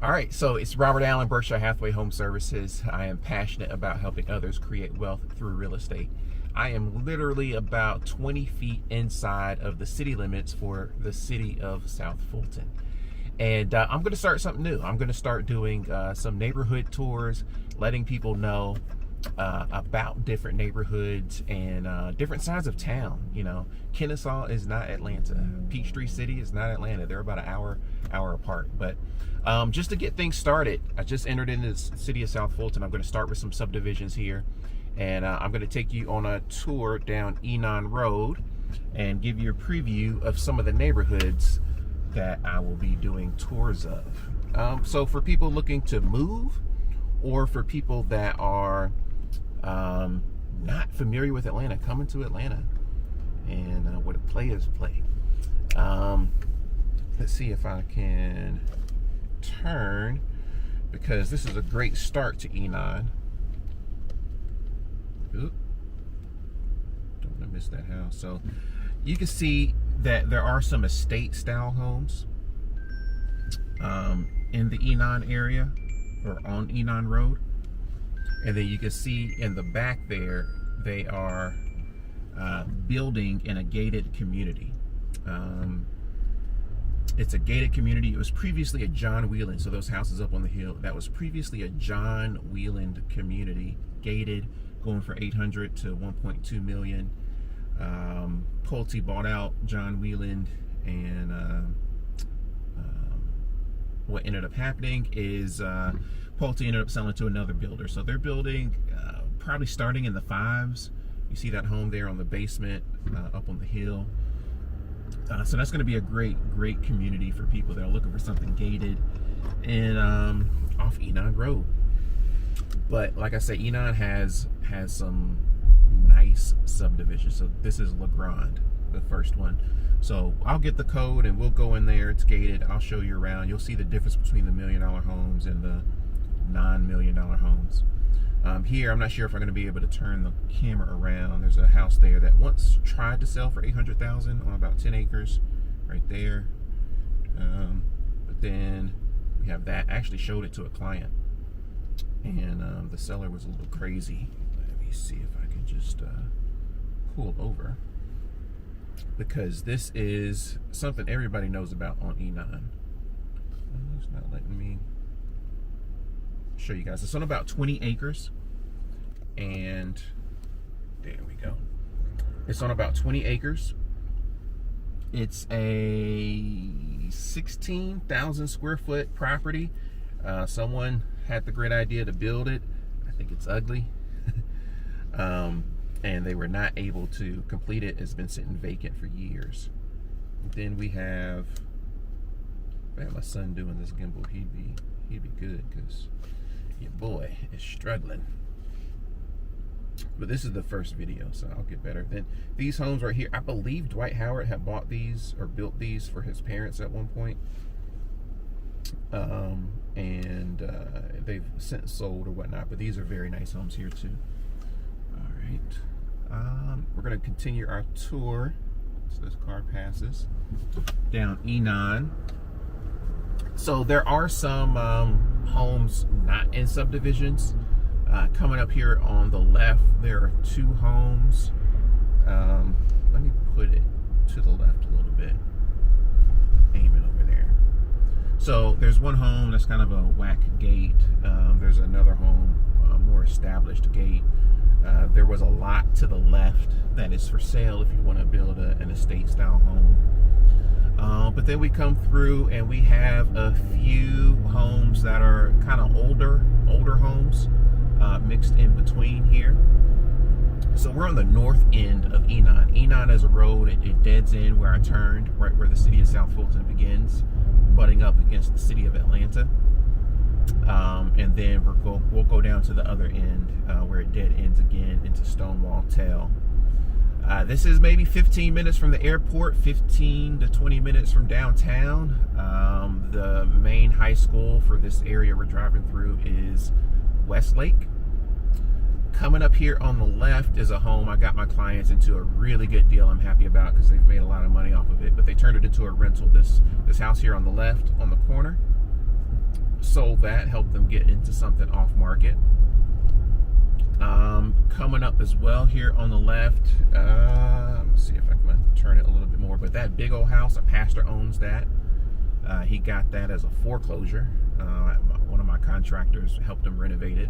All right, so it's Robert Allen, Berkshire Hathaway Home Services. I am passionate about helping others create wealth through real estate. I am literally about 20 feet inside of the city limits for the city of South Fulton. And I'm going to start something new. I'm going to start doing some neighborhood tours, letting people know about different neighborhoods and different sides of town. You know, Kennesaw is not Atlanta. Peachtree City is not Atlanta. They're about an hour apart. But just to get things started, I just entered into the city of South Fulton. I'm going to start with some subdivisions here, and I'm going to take you on a tour down Enon Road and give you a preview of some of the neighborhoods that I will be doing tours of. So for people looking to move, or for people that are not familiar with Atlanta, coming to Atlanta and where the players play. Let's see if I can turn, because this is a great start to Enon. Oop. Don't want to miss that house. So you can see that there are some estate style homes in the Enon area, or on Enon Road. And then you can see in the back there, they are building in a gated community. It's a gated community. It was previously a John Wheeland, so those houses up on the hill, that was previously a John Wheeland community, gated, going for 800 to 1.2 million. Pulte bought out John Wheeland, and what ended up happening is Pulte ended up selling to another builder. So they're building probably starting in the 5s. You see that home there on the basement up on the hill. So that's going to be a great community for people that are looking for something gated and off Enon Road. But like I said, Enon has some nice subdivisions. So this is LeGrand, the first one. So I'll get the code and we'll go in there. It's gated. I'll show you around. You'll see the difference between the $1 million homes and the non-$1 million homes. Here, I'm not sure if I'm going to be able to turn the camera around. There's a house there that once tried to sell for $800,000 on about 10 acres, right there. But then we have that. I actually showed it to a client, and the seller was a little crazy. Let me see if I can just pull over, because this is something everybody knows about on Enon. It's not letting me show you guys. It's on about 20 acres, and there we go. It's on about 20 acres. It's a 16,000 square foot property. Someone had the great idea to build it. I think it's ugly. And they were not able to complete it. It's been sitting vacant for years. Then we have, if I had my son doing this gimbal, he'd be good, because your boy is struggling. But this is the first video, so I'll get better. Then these homes right here, I believe Dwight Howard had bought these or built these for his parents at one point. And they've since sold or whatnot, but these are very nice homes here too. All right, we're gonna continue our tour. So this car passes down Enon. So there are some homes not in subdivisions. Coming up here on the left, there are 2 homes. Let me put it to the left a little bit. Aim it over there. So there's one home that's kind of a whack gate. There's another home, more established gate. There was a lot to the left that is for sale if you want to build an estate style home. But then we come through and we have a few homes that are kind of older homes mixed in between here. So we're on the north end of Enon. Enon is a road. It deads in where I turned, right where the city of South Fulton begins, butting up against the city of Atlanta. And then we'll go down to the other end where it dead ends again into Stonewall Tail. This is maybe 15 minutes from the airport, 15 to 20 minutes from downtown. The main high school for this area we're driving through is Westlake. Coming up here on the left is a home I got my clients into a really good deal I'm happy about, because they've made a lot of money off of it, but they turned it into a rental. This house here on the left on the corner sold that, helped them get into something off market. Coming up as well here on the left, let me see if I can turn it a little bit more, but that big old house, a pastor owns that. He got that as a foreclosure. One of my contractors helped him renovate it.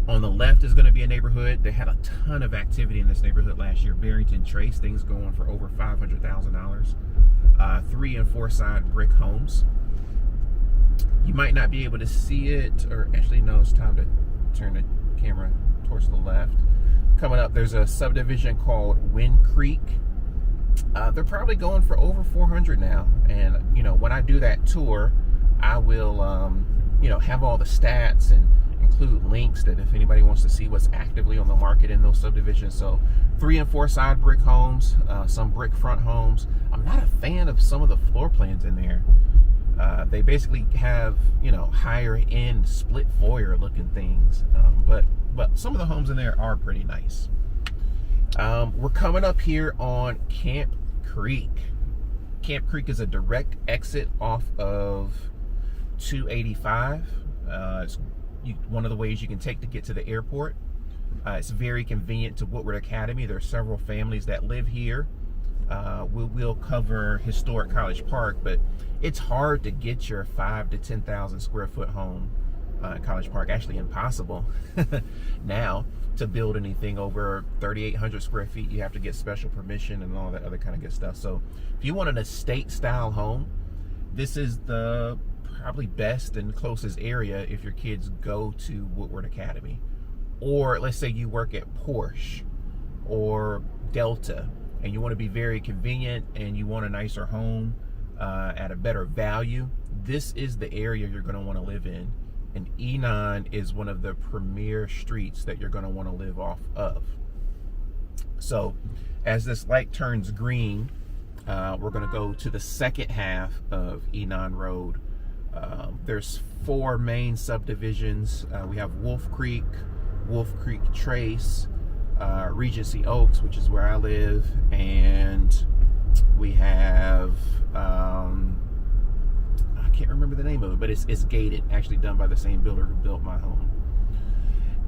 On the left is going to be a neighborhood. They had a ton of activity in this neighborhood last year. Barrington Trace, things going for over $500,000. 3 and 4 side brick homes. You might not be able to see it, or actually no, it's time to turn the camera towards the left. Coming up, there's a subdivision called Wolf Creek. They're probably going for over 400 now. And you know, when I do that tour, I will you know, have all the stats and include links that if anybody wants to see what's actively on the market in those subdivisions. So 3 and 4 side brick homes, some brick front homes. I'm not a fan of some of the floor plans in there. They basically have, you know, higher end split foyer looking things, but some of the homes in there are pretty nice. We're coming up here on Camp Creek. Camp Creek is a direct exit off of 285. It's one of the ways you can take to get to the airport. It's very convenient to Woodward Academy. There are several families that live here. We'll cover historic College Park, but it's hard to get your 5,000 to 10,000 square foot home in College Park. Actually impossible now to build anything over 3,800 square feet. You have to get special permission and all that other kind of good stuff. So if you want an estate style home, this is the probably best and closest area if your kids go to Woodward Academy. Or let's say you work at Porsche or Delta and you want to be very convenient and you want a nicer home at a better value, this is the area you're going to want to live in. And Enon is one of the premier streets that you're going to want to live off of. So as this light turns green, we're going to go to the second half of Enon Road. There's 4 main subdivisions. We have Wolf Creek Trace, Regency Oaks, which is where I live, and we have I can't remember the name of it, but it's gated, actually done by the same builder who built my home,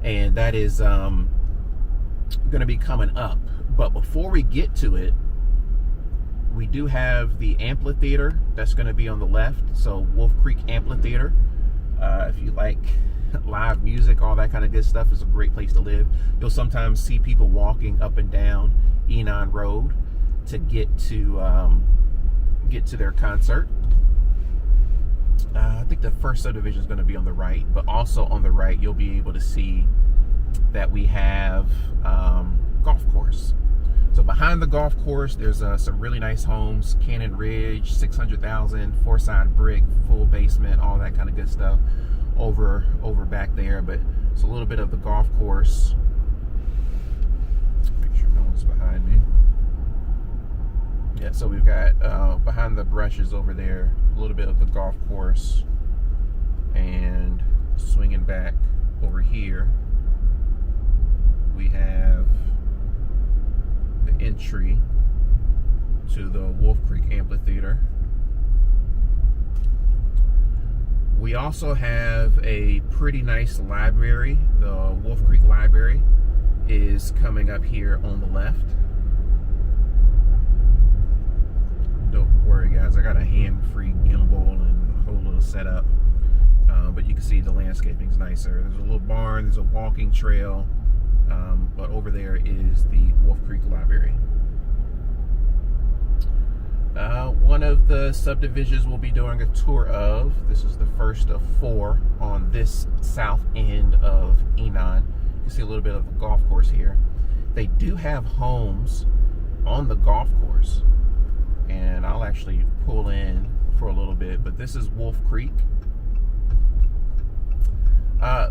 and that is going to be coming up. But before we get to it, we do have the amphitheater that's going to be on the left. So Wolf Creek Amphitheater, if you like live music, all that kind of good stuff, is a great place to live. You'll sometimes see people walking up and down Enon Road to get to their concert. I think the first subdivision is going to be on the right, but also on the right you'll be able to see that we have golf course. So behind the golf course, there's some really nice homes. Cannon Ridge, 600,000, 4-side brick, full basement, all that kind of good stuff over back there. But it's a little bit of the golf course. Make sure no one's behind me. Yeah, so we've got behind the brushes over there, a little bit of the golf course, and swinging back over here, we have the entry to the Wolf Creek Amphitheater. We also have a pretty nice library. The Wolf Creek Library is coming up here on the left. Don't worry guys, I got a hand-free gimbal and a whole little setup, but you can see the landscaping's nicer. There's a little barn, there's a walking trail, but over there is the Wolf Creek Library. One of the subdivisions we'll be doing a tour of, this is the first of 4 on this south end of Enon. You can see a little bit of the golf course here. They do have homes on the golf course, and I'll actually pull in for a little bit, but this is Wolf Creek.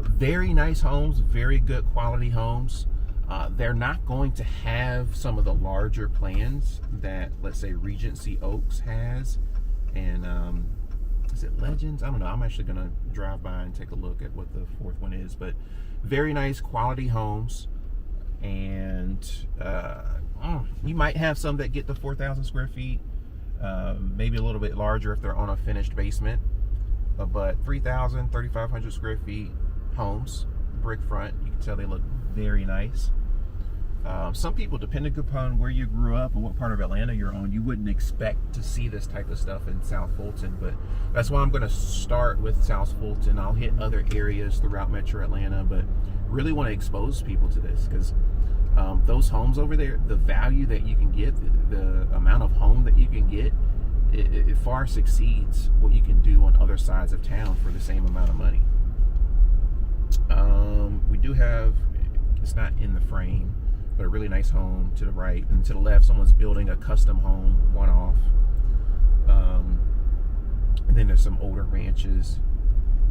Very nice homes, very good quality homes. They're not going to have some of the larger plans that, let's say, Regency Oaks has, and is it Legends? I don't know. I'm actually going to drive by and take a look at what the 4th one is, but very nice quality homes. And you might have some that get the 4,000 square feet, maybe a little bit larger if they're on a finished basement. but 3,000, 3,500 square feet homes, brick front. You can tell they look very nice. Some people, depending upon where you grew up and what part of Atlanta you're on, you wouldn't expect to see this type of stuff in South Fulton, but that's why I'm going to start with South Fulton. I'll hit other areas throughout Metro Atlanta, but really want to expose people to this because those homes over there, the value that you can get, the amount of home that you can get, it far succeeds what you can do on other sides of town for the same amount of money. We do have, it's not in the frame, but a really nice home to the right, and to the left someone's building a custom home, one off. And then there's some older ranches.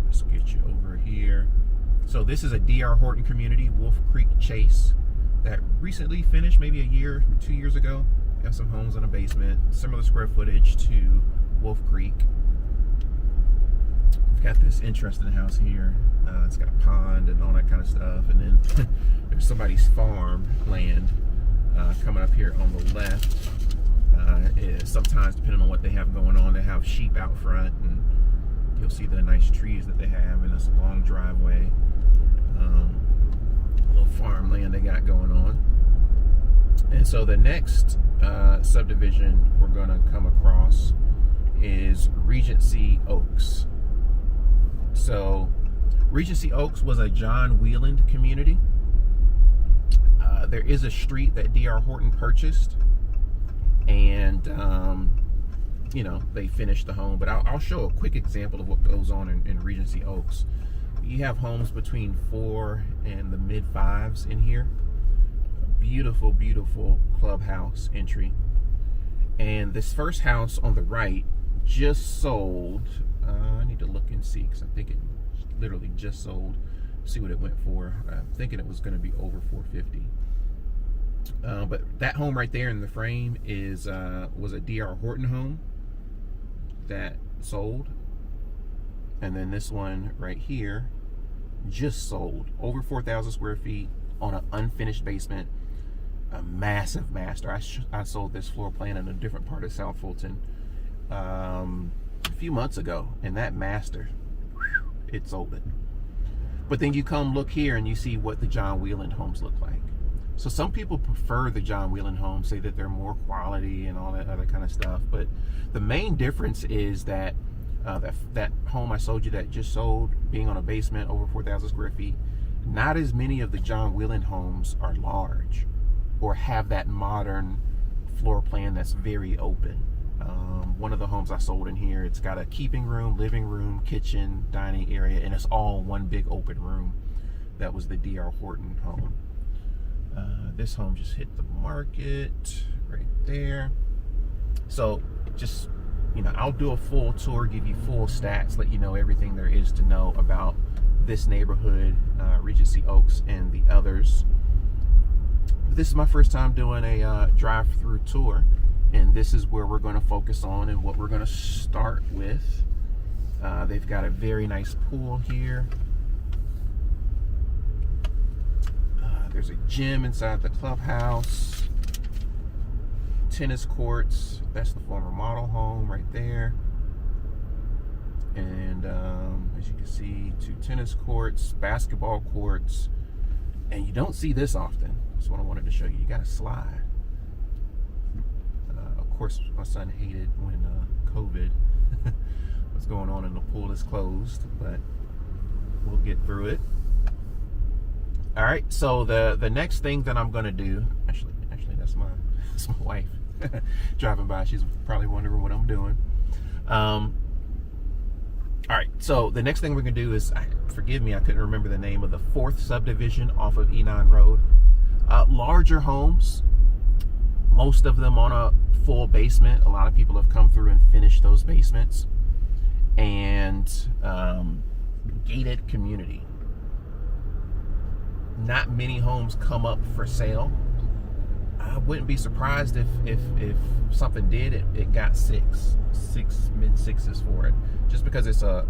Let's get you over here. So this is a D.R. Horton community, Wolf Creek Chase, that recently finished, maybe a year, 2 years ago. Got some homes in a basement, similar square footage to Wolf Creek. We've got this interesting house here. It's got a pond and all that kind of stuff, and then there's somebody's farm land coming up here on the left. Sometimes, depending on what they have going on, they have sheep out front, and you'll see the nice trees that they have, and it's a long driveway. A little farmland they got going on. And so the next subdivision we're going to come across is Regency Oaks. So Regency Oaks was a John Wheeland community. There is a street that D.R. Horton purchased, and you know, they finished the home. But I'll show a quick example of what goes on in Regency Oaks. You have homes between 4 and the mid 5s in here. Beautiful, beautiful clubhouse entry. And this first house on the right just sold. I need to look and see, because I think it literally just sold. See what it went for. I'm thinking it was going to be over $450. But that home right there in the frame is was a D.R. Horton home that sold. And then this one right here just sold, over 4,000 square feet on an unfinished basement. A massive master. I sold this floor plan in a different part of South Fulton a few months ago, and that master, it sold it. But then you come look here and you see what the John Wheeland homes look like. So some people prefer the John Wheeland homes, say that they're more quality and all that other kind of stuff. But the main difference is that that home I sold you that just sold, being on a basement over 4,000 square feet, not as many of the John Wheeland homes are large or have that modern floor plan that's very open. One of the homes I sold in here, it's got a keeping room, living room, kitchen, dining area, and it's all one big open room. That was the D.R. Horton home. This home just hit the market right there. So just, you know, I'll do a full tour, give you full stats, let you know everything there is to know about this neighborhood, Regency Oaks, and the others. This is my first time doing a drive-through tour, and this is where we're going to focus on and what we're going to start with. They've got a very nice pool here. There's a gym inside the clubhouse. Tennis courts. That's the former model home right there. And as you can see, 2 tennis courts, basketball courts. And you don't see this often. That's what I wanted to show you. You got to slide. Of course, my son hated when COVID was going on and the pool is closed, but we'll get through it. All right, so the next thing that I'm going to do, actually that's my wife driving by. She's probably wondering what I'm doing. All right, so the next thing we're going to do is, forgive me, I couldn't remember the name of the 4th subdivision off of Enon Road. Larger homes, most of them on a full basement. A lot of people have come through and finished those basements. And gated community. Not many homes come up for sale. I wouldn't be surprised if something did. It got mid sixes for it, just because it's a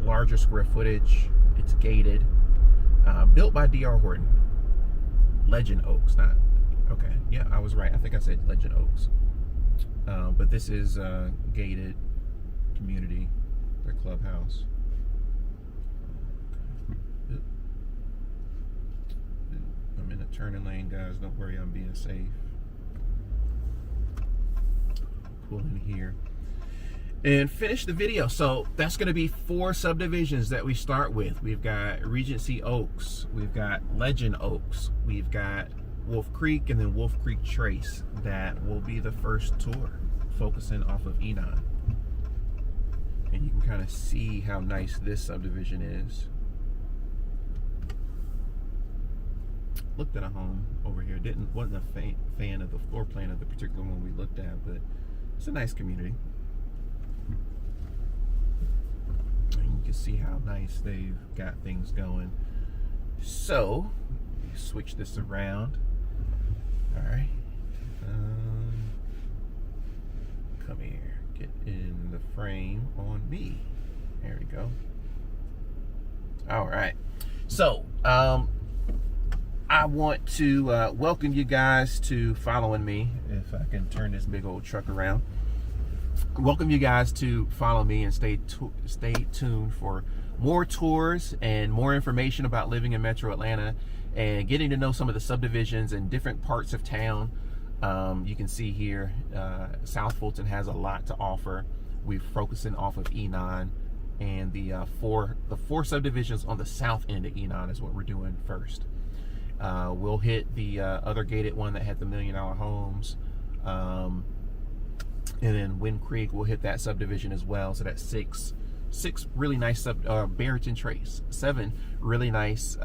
larger square footage. It's gated, built by D.R. Horton. Legend Oaks, not okay. Yeah, I was right. I think I said Legend Oaks, but this is gated community, their clubhouse. house. Okay. I'm in a turning lane, guys. Don't worry, I'm being safe. Pull in here and finish the video. So that's going to be 4 subdivisions that we start with. We've got Regency Oaks, we've got Legend Oaks, we've got Wolf Creek, and then Wolf Creek Trace. That will be the first tour, focusing off of Enon. And you can kind of see how nice this subdivision is. Looked at a home over here. Wasn't a fan of the floor plan of the particular one we looked at, but it's a nice community. And you can see how nice they've got things going. So, switch this around. All right. Come here. Get in the frame on me. There we go. All right. So, I want to welcome you guys to following me. If I can turn this big old truck around. Welcome you guys to follow me and stay tuned for more tours and more information about living in Metro Atlanta and getting to know some of the subdivisions in different parts of town. You can see here, South Fulton has a lot to offer. We're focusing off of Enon, and the four subdivisions on the south end of Enon is what we're doing first. We'll hit the other gated one that had the $1 million homes, and then Wind Creek, we'll hit that subdivision as well. So that's six really nice Barrington Trace, 7 really nice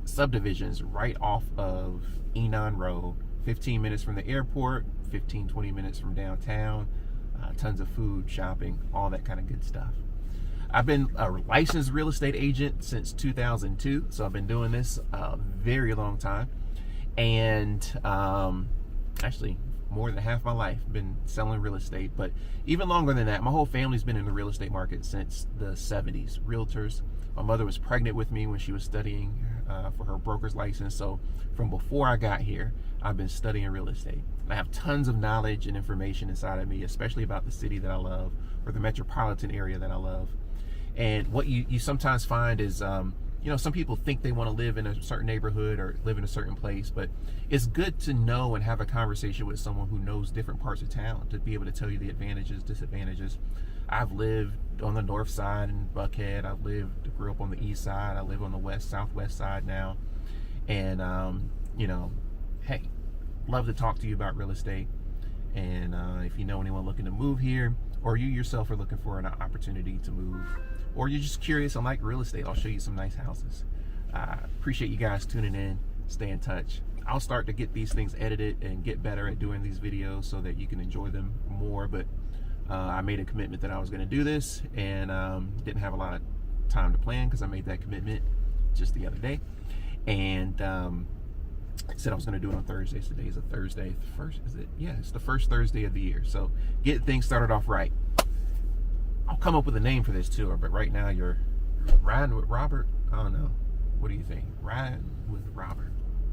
subdivisions right off of Enon Road. 15 minutes from the airport, 15-20 minutes from downtown. Tons of food, shopping, all that kind of good stuff. I've been a licensed real estate agent since 2002, so I've been doing this a very long time. And actually, more than half my life been selling real estate, but even longer than that. My whole family's been in the real estate market since the 70s. Realtors. My mother was pregnant with me when she was studying for her broker's license. So from before I got here, I've been studying real estate. I have tons of knowledge and information inside of me, especially about the city that I love or the metropolitan area that I love. And what you sometimes find is, you know, some people think they want to live in a certain neighborhood or live in a certain place, but it's good to know and have a conversation with someone who knows different parts of town to be able to tell you the advantages, disadvantages. I've lived on the north side in Buckhead. Grew up on the east side. I live on the southwest side now. And, you know, hey, love to talk to you about real estate. And if you know anyone looking to move here, or you yourself are looking for an opportunity to move, or you're just curious on like real estate, I'll show you some nice houses. Appreciate you guys tuning in. Stay in touch. I'll start to get these things edited and get better at doing these videos so that you can enjoy them more. But I made a commitment that I was going to do this, and didn't have a lot of time to plan because I made that commitment just the other day. And said I was going to do it on Thursday. So today is a Thursday. It's the first Thursday of the year. So get things started off right. I'll come up with a name for this tour, but right now you're riding with Robert. I don't know. What do you think? Riding with Robert.